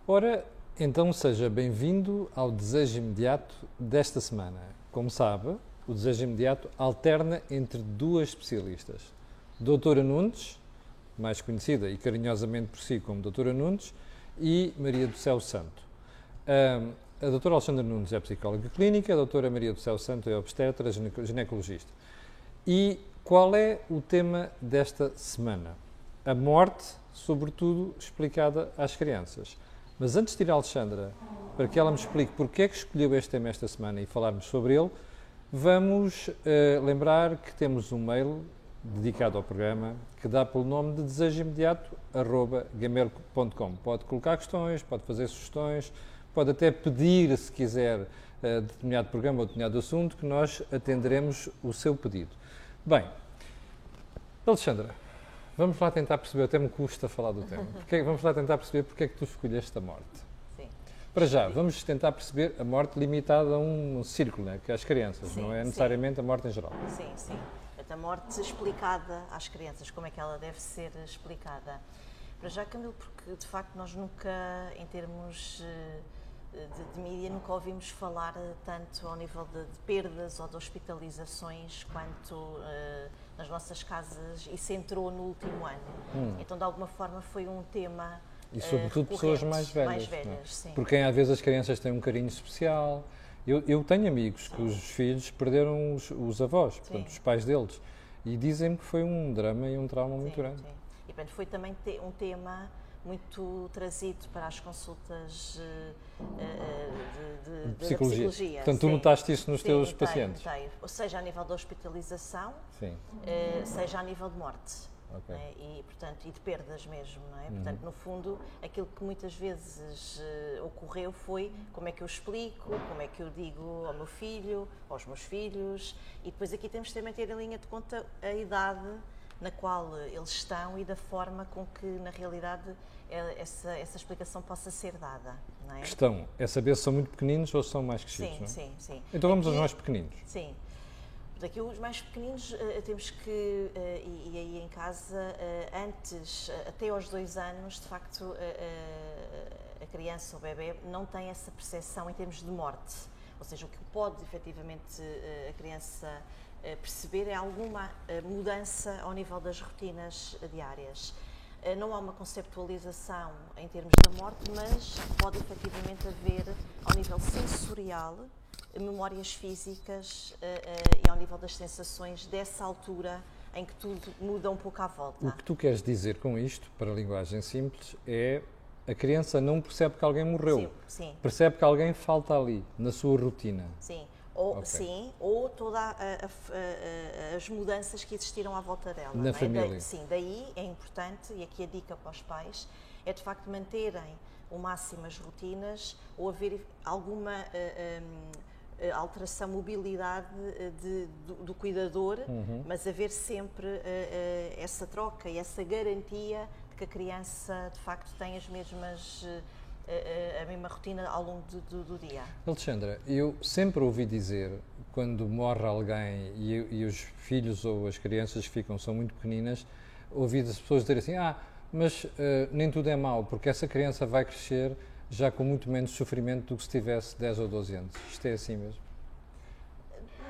Ora, então seja bem-vindo ao Desejo Imediato desta semana. Como sabe, o Desejo Imediato alterna entre duas especialistas. Doutora Nunes, mais conhecida e carinhosamente por si como Doutora Nunes, e Maria do Céu Santo. A doutora Alexandra Nunes é psicóloga clínica, a doutora Maria do Céu Santo é obstetra, ginecologista. E qual é o tema desta semana? A morte, sobretudo, explicada às crianças. Mas antes de ir a Alexandra, para que ela me explique porque é que escolheu este tema esta semana e falarmos sobre ele, vamos lembrar que temos um mail dedicado ao programa que dá pelo nome de desejoimediato@gmail.com. Pode colocar questões, pode fazer sugestões, pode até pedir, se quiser, determinado programa ou determinado assunto, que nós atenderemos o seu pedido. Bem, Alexandra, vamos lá tentar perceber, até me custa falar do tema, vamos lá tentar perceber porque é que tu escolheste a morte. Sim. Para já, vamos tentar perceber a morte limitada a um círculo, né, que é as crianças, Sim, não é necessariamente a morte em geral. Sim, sim. A morte explicada às crianças, como é que ela deve ser explicada. Para já, Camilo, porque de facto nós nunca, em termos de mídia, nunca ouvimos falar tanto ao nível de perdas ou de hospitalizações quanto nas nossas casas. Isso entrou no último ano. Então, de alguma forma, foi um tema E sobretudo pessoas mais velhas. Mais velhas, sim. Por quem às vezes as crianças têm um carinho especial. Eu tenho amigos cujos filhos perderam os avós, portanto, os pais deles. E dizem-me que foi um drama e um trauma muito grande. Sim. E, portanto, foi também um tema muito trazido para as consultas de psicologia. Portanto, tu notaste isso nos teus pacientes? Notei. Ou seja, a nível da hospitalização, seja a nível de morte. Okay. Né? E, portanto, e de perdas mesmo, não é? Portanto, no fundo, aquilo que muitas vezes ocorreu foi como é que eu explico, como é que eu digo ao meu filho, aos meus filhos, e depois aqui temos também ter em linha de conta a idade na qual eles estão e da forma com que, na realidade, essa explicação possa ser dada. Não é? A questão é saber se são muito pequeninos ou se são mais crescidos, não é? Sim. Então vamos aos mais pequeninos. Sim. Daqui os mais pequeninos temos que, e aí em casa, antes, até aos 2 anos, de facto, a criança ou o bebê não tem essa percepção em termos de morte. Ou seja, o que pode efetivamente a criança perceber é alguma mudança ao nível das rotinas diárias. Não há uma conceptualização em termos da morte, mas pode efetivamente haver, ao nível sensorial, memórias físicas e ao nível das sensações dessa altura em que tudo muda um pouco à volta. O que tu queres dizer com isto, para a linguagem simples, é a criança não percebe que alguém morreu. Sim. Percebe que alguém falta ali, na sua rotina. Sim. Ou todas as mudanças que existiram à volta dela. Na família. Daí é importante, e aqui a dica para os pais, é de facto manterem o máximo as rotinas ou haver alguma alteração, mobilidade do cuidador, mas haver sempre essa troca e essa garantia de que a criança de facto tem as mesmas a mesma rotina ao longo do dia. Alexandra, eu sempre ouvi dizer, quando morre alguém e os filhos ou as crianças que ficam são muito pequeninas, ouvi as pessoas dizerem assim, mas nem tudo é mau, porque essa criança vai crescer já com muito menos sofrimento do que se tivesse 10 ou 12 anos. Isto é assim mesmo?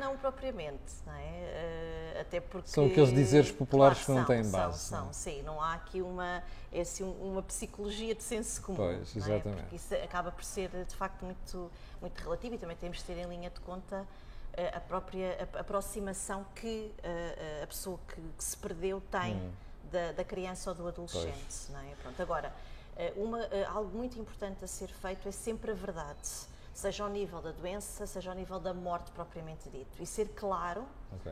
Não propriamente, não é? Até porque... São aqueles dizeres populares que não têm base. Sim, não há aqui uma psicologia de senso comum. Pois, exatamente. Não é? Porque isso acaba por ser, de facto, muito relativo e também temos de ter em linha de conta a própria aproximação que a pessoa que se perdeu tem da criança ou do adolescente. Não é? Pronto, agora, algo muito importante a ser feito é sempre a verdade. Seja ao nível da doença, seja ao nível da morte propriamente dito. E ser claro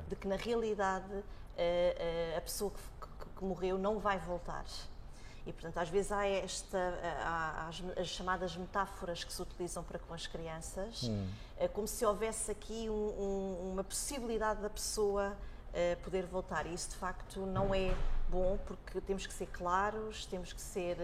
de que, na realidade, a pessoa que morreu não vai voltar. E, portanto, às vezes há as chamadas metáforas que se utilizam para com as crianças, como se houvesse aqui uma possibilidade da pessoa poder voltar. E isso, de facto, não é bom, porque temos que ser claros, temos que ser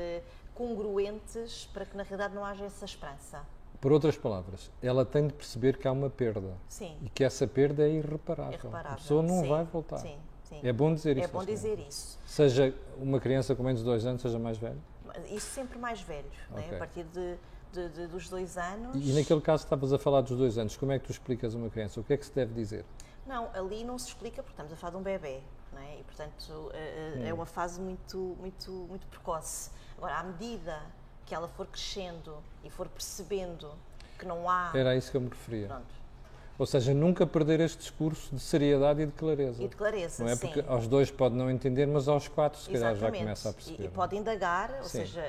congruentes para que, na realidade, não haja essa esperança. Por outras palavras, ela tem de perceber que há uma perda. Sim. E que essa perda é irreparável. A pessoa não vai voltar. Sim. É bom dizer isso. É bom dizer isso. Seja uma criança com menos de 2 anos, seja mais velha? Isso sempre mais velho, Ok. né? A partir dos 2 anos. E naquele caso estavas a falar dos 2 anos, como é que tu explicas a uma criança? O que é que se deve dizer? Não, ali não se explica porque estamos a falar de um bebê, não é? E portanto é uma fase muito precoce. Agora, à medida que ela for crescendo e for percebendo que não há. Era a isso que eu me referia. Pronto. Ou seja, nunca perder este discurso de seriedade e de clareza. E de clareza, não é? sim. Porque aos 2 pode não entender, mas aos 4 se calhar já Exatamente. começa a perceber. E pode indagar, ou Sim. seja,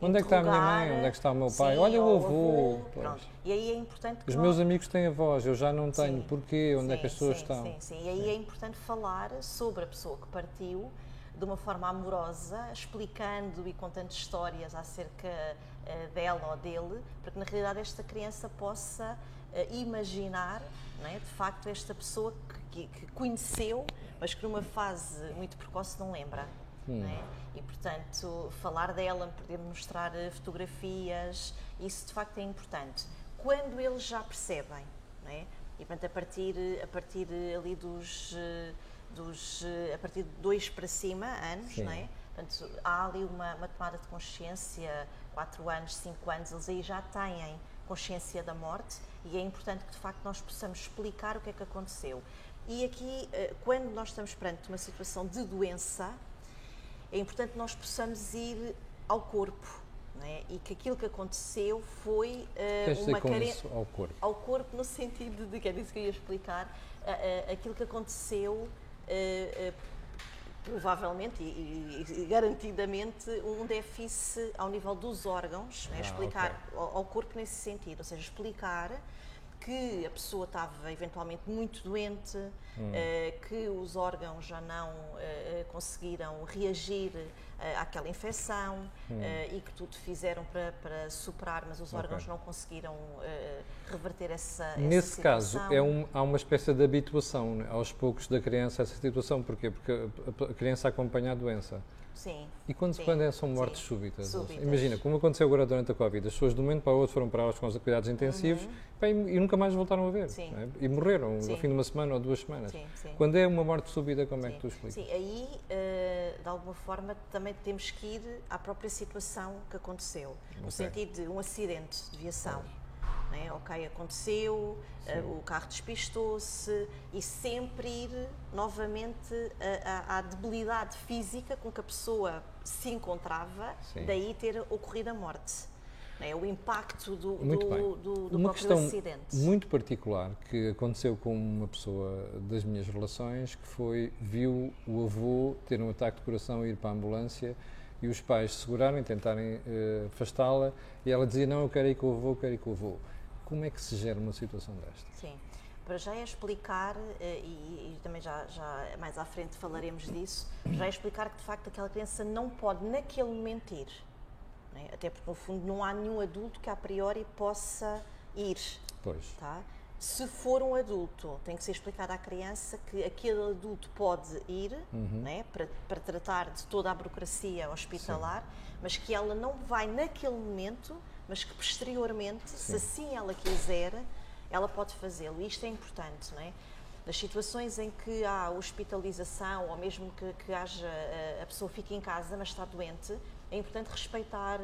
Onde é que está a minha interrogar, mãe? Onde é que está o meu pai? sim, Olha o ou avô. Pronto. E aí é importante que Os nós... meus amigos têm avós, eu já não tenho. Sim. Porquê? Onde é que as pessoas sim, estão? Sim. E aí é importante falar sobre a pessoa que partiu de uma forma amorosa, explicando e contando histórias acerca dela ou dele, para que na realidade esta criança possa imaginar, não é, de facto, esta pessoa que conheceu, mas que numa fase muito precoce não lembra. Não é? E, portanto, falar dela, poder mostrar fotografias, isso de facto é importante. Quando eles já percebem, não é? E, portanto, a partir ali a partir de 2 para cima, anos, não é? Portanto, há ali uma tomada de consciência, 4 anos, 5 anos, eles aí já têm consciência da morte e é importante que, de facto, nós possamos explicar o que é que aconteceu. E aqui, quando nós estamos perante uma situação de doença, é importante que nós possamos ir ao corpo, não é? E que aquilo que aconteceu foi uma carência ao corpo. Ao corpo no sentido de, que é isso que eu ia explicar, aquilo que aconteceu provavelmente e garantidamente um déficit ao nível dos órgãos, né? Explicar okay. ao corpo nesse sentido, ou seja, explicar que a pessoa estava eventualmente muito doente, que os órgãos já não conseguiram reagir àquela infecção e que tudo fizeram para superar, mas os órgãos não conseguiram reverter essa Nesse situação. caso, há uma espécie de habituação, né, aos poucos da criança a essa situação. Porquê? Porque a criança acompanha a doença. Sim. E quando são mortes súbitas? Súbitas. Imagina, como aconteceu agora durante a Covid, as pessoas de um momento para o outro foram para os cuidados intensivos e nunca mais voltaram a ver. Né? E morreram ao fim de uma semana ou 2 semanas. Sim. Quando é uma morte súbita, como é que tu explicas? Sim, aí, de alguma forma, também temos que ir à própria situação que aconteceu. No sentido de um acidente de viação. Né? Ok, aconteceu, o carro despistou-se e sempre ir novamente à debilidade física com que a pessoa se encontrava, daí ter ocorrido a morte. Né? O impacto do próprio acidente. Muito particular que aconteceu com uma pessoa das minhas relações que viu o avô ter um ataque de coração e ir para a ambulância e os pais seguraram e tentarem afastá-la e ela dizia, não, eu quero ir com o avô, quero ir com o avô. Como é que se gera uma situação desta? Sim, para já é explicar, e também já mais à frente falaremos disso, já é explicar que de facto aquela criança não pode naquele momento ir, né? Até porque no fundo não há nenhum adulto que a priori possa ir. Pois. Tá? Se for um adulto, tem que ser explicado à criança que aquele adulto pode ir, né, para tratar de toda a burocracia hospitalar, mas que ela não vai naquele momento, mas que posteriormente, se assim ela quiser, ela pode fazê-lo. Isto é importante, não é? Nas situações em que há hospitalização ou mesmo que haja, a pessoa fique em casa, mas está doente, é importante respeitar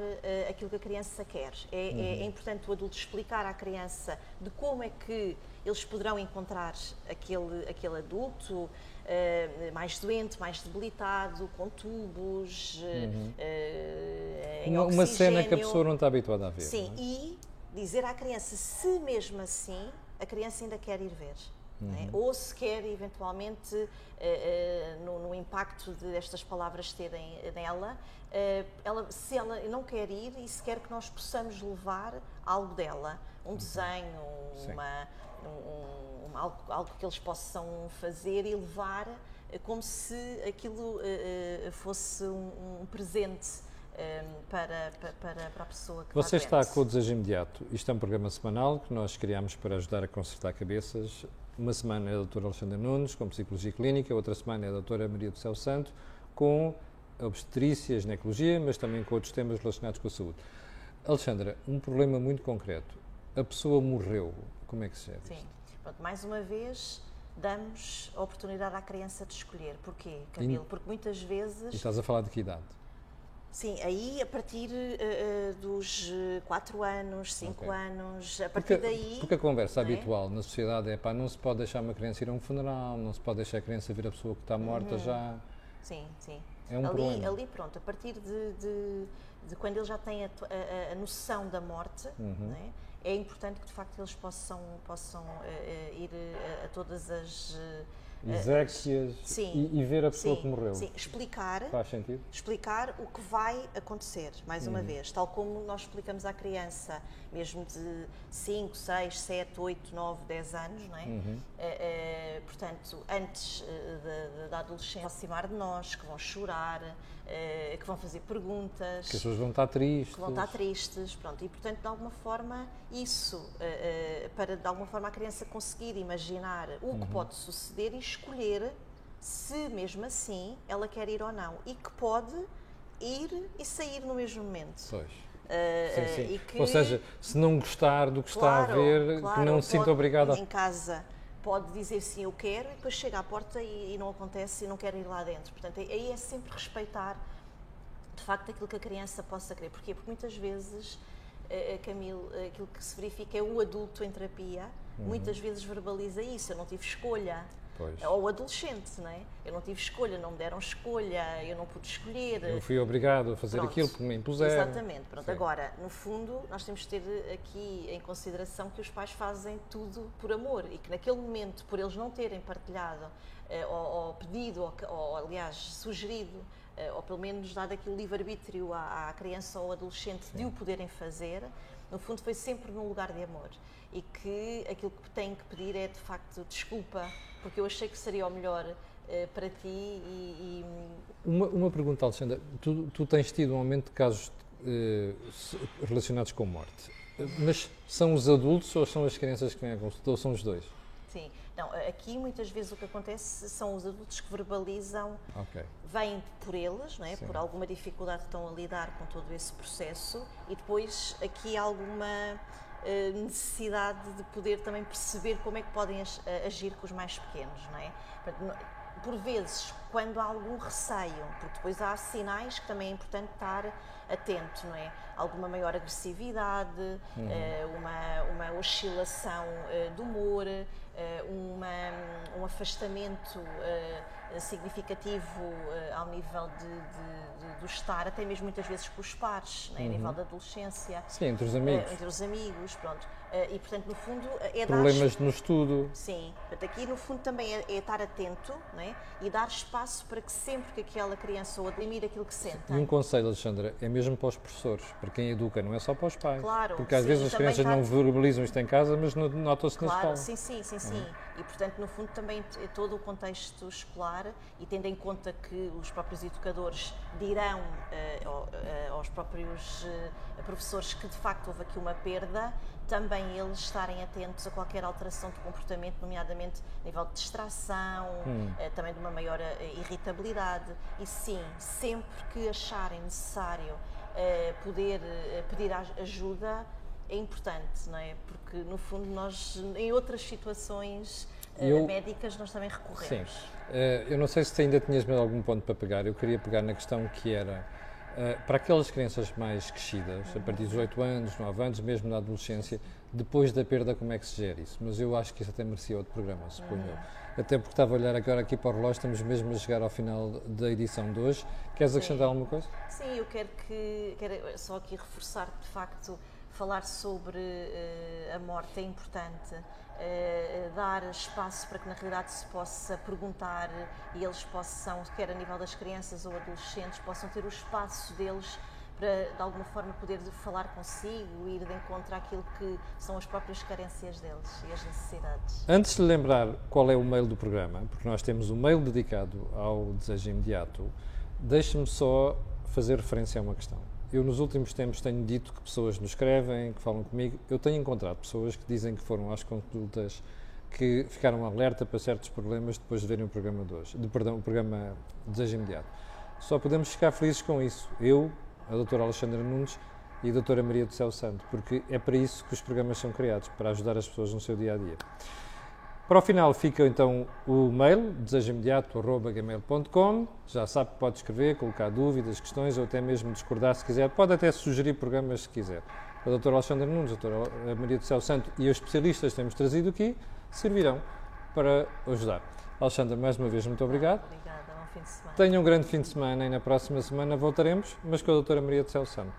aquilo que a criança quer. É importante o adulto explicar à criança de como é que eles poderão encontrar aquele adulto mais doente, mais debilitado, com tubos, em oxigênio. Uma cena que a pessoa não está habituada a ver. Sim, não é? E dizer à criança se mesmo assim a criança ainda quer ir ver. Né? Ou se quer eventualmente no impacto destas palavras terem nela, se ela não quer ir e se quer que nós possamos levar algo dela, um desenho, algo que eles possam fazer e levar como se aquilo fosse um presente para a pessoa que Você está com o Desejo Imediato. Isto é um programa semanal que nós criámos para ajudar a consertar cabeças. Uma semana é a doutora Alexandra Nunes, com Psicologia Clínica, outra semana é a doutora Maria do Céu Santo, com obstetrícia, ginecologia, mas também com outros temas relacionados com a saúde. Alexandra, um problema muito concreto. A pessoa morreu. Como é que se gera isto? Sim. Pronto, mais uma vez, damos a oportunidade à criança de escolher. Porquê, Camilo? Porque muitas vezes... E estás a falar de que idade? Sim, aí a partir dos 4 anos, 5 anos, a partir daí... Porque a conversa habitual na sociedade é não se pode deixar uma criança ir a um funeral, não se pode deixar a criança ver a pessoa que está morta já. Sim, sim. É um problema. Ali, pronto, a partir de quando ele já tem a noção da morte, né, é importante que de facto eles possam ir a todas as... exéquias e ver a pessoa que morreu. Sim, explicar. Faz sentido? Explicar o que vai acontecer, mais uma vez, tal como nós explicamos à criança, mesmo de 5, 6, 7, 8, 9, 10 anos, não é? Portanto, antes da adolescência aproximar de nós, que vão chorar, que vão fazer perguntas. Que as pessoas vão estar tristes. Que vão estar tristes, pronto. E, portanto, de alguma forma, isso, para de alguma forma a criança conseguir imaginar o que pode suceder e escolher se mesmo assim ela quer ir ou não. E que pode ir e sair no mesmo momento. Pois. Sim. E que, ou seja, se não gostar do que está a ver, que não se sinta obrigada. Em casa pode dizer sim, eu quero, e depois chega à porta e não acontece e não quer ir lá dentro. Portanto, aí é sempre respeitar, de facto, aquilo que a criança possa querer. Porquê? Porque muitas vezes, Camilo, aquilo que se verifica é o adulto em terapia, muitas vezes verbaliza isso, eu não tive escolha. Pois. Ou o adolescente, não é? Eu não tive escolha, não me deram escolha, eu não pude escolher. Eu fui obrigado a fazer aquilo porque me impuseram. Exatamente. Pronto. Agora, no fundo, nós temos de ter aqui em consideração que os pais fazem tudo por amor e que naquele momento, por eles não terem partilhado ou pedido, ou aliás, sugerido, ou pelo menos dado aquele livre-arbítrio à criança ou adolescente de o poderem fazer, no fundo foi sempre num lugar de amor. E que aquilo que têm que pedir é, de facto, desculpa, porque eu achei que seria o melhor para ti Uma pergunta, Alexandra. Tu tens tido um aumento de casos relacionados com morte, mas são os adultos ou são as crianças que vêm à consulta, ou são os dois? Sim. Não, aqui muitas vezes o que acontece são os adultos que verbalizam, vêm por eles, não é? Por alguma dificuldade que estão a lidar com todo esse processo e depois aqui há alguma necessidade de poder também perceber como é que podem agir com os mais pequenos, não é? Por vezes, quando há algum receio, porque depois há sinais que também é importante estar atento, não é? Alguma maior agressividade, uma oscilação do humor, um afastamento significativo ao nível do estar, até mesmo muitas vezes com os pares, não é? A nível da adolescência. Sim, entre os amigos. Entre os amigos, pronto. E, portanto, no fundo, é problemas no estudo. Sim. Portanto, aqui, no fundo, também é estar atento, não é? E dar espaço para que sempre que aquela criança ou admire aquilo que sente. E um conselho, Alexandra, é mesmo para os professores, para quem educa, não é só para os pais. Claro. Porque às vezes as crianças não verbalizam isto em casa, mas nota-se na escola. Sim. E, portanto, no fundo, também é todo o contexto escolar e tendo em conta que os próprios educadores dirão aos próprios professores que, de facto, houve aqui uma perda, também eles estarem atentos a qualquer alteração de comportamento, nomeadamente a nível de distração, também de uma maior irritabilidade. E sim, sempre que acharem necessário poder pedir ajuda, é importante, não é? Porque, no fundo, nós, em outras situações médicas, nós também recorremos. Sim. Eu não sei se ainda tinhas mais algum ponto para pegar. Eu queria pegar na questão que era, para aquelas crianças mais crescidas, a partir dos 8 anos, 9 anos, mesmo na adolescência, depois da perda, como é que se gera isso? Mas eu acho que isso até merecia outro programa, suponho eu. Até porque estava a olhar agora aqui para o relógio, estamos mesmo a chegar ao final da edição de hoje. Queres acrescentar alguma coisa? Sim, eu quero só aqui reforçar que, de facto, falar sobre a morte é importante, dar espaço para que na realidade se possa perguntar e eles possam, quer a nível das crianças ou adolescentes, possam ter o espaço deles para de alguma forma poder falar consigo e ir de encontro àquilo que são as próprias carências deles e as necessidades. Antes de lembrar qual é o mail do programa, porque nós temos um mail dedicado ao desejo imediato, deixe-me só fazer referência a uma questão. Eu, nos últimos tempos, tenho dito que pessoas nos escrevem, que falam comigo. Eu tenho encontrado pessoas que dizem que foram às consultas, que ficaram alerta para certos problemas depois de verem o programa de hoje. O programa Desejo Imediato. Só podemos ficar felizes com isso. Eu, a doutora Alexandra Nunes e a doutora Maria do Céu Santo, porque é para isso que os programas são criados, para ajudar as pessoas no seu dia-a-dia. Para o final fica então o mail, desejoimediato@gmail.com. Já sabe que pode escrever, colocar dúvidas, questões ou até mesmo discordar se quiser. Pode até sugerir programas se quiser. A doutora Alexandra Nunes, a doutora Maria do Céu Santo e os especialistas que temos trazido aqui servirão para ajudar. Alexandra, mais uma vez, muito obrigado. Obrigada, bom fim de semana. Tenha um grande fim de semana e na próxima semana voltaremos, mas com a doutora Maria do Céu Santo.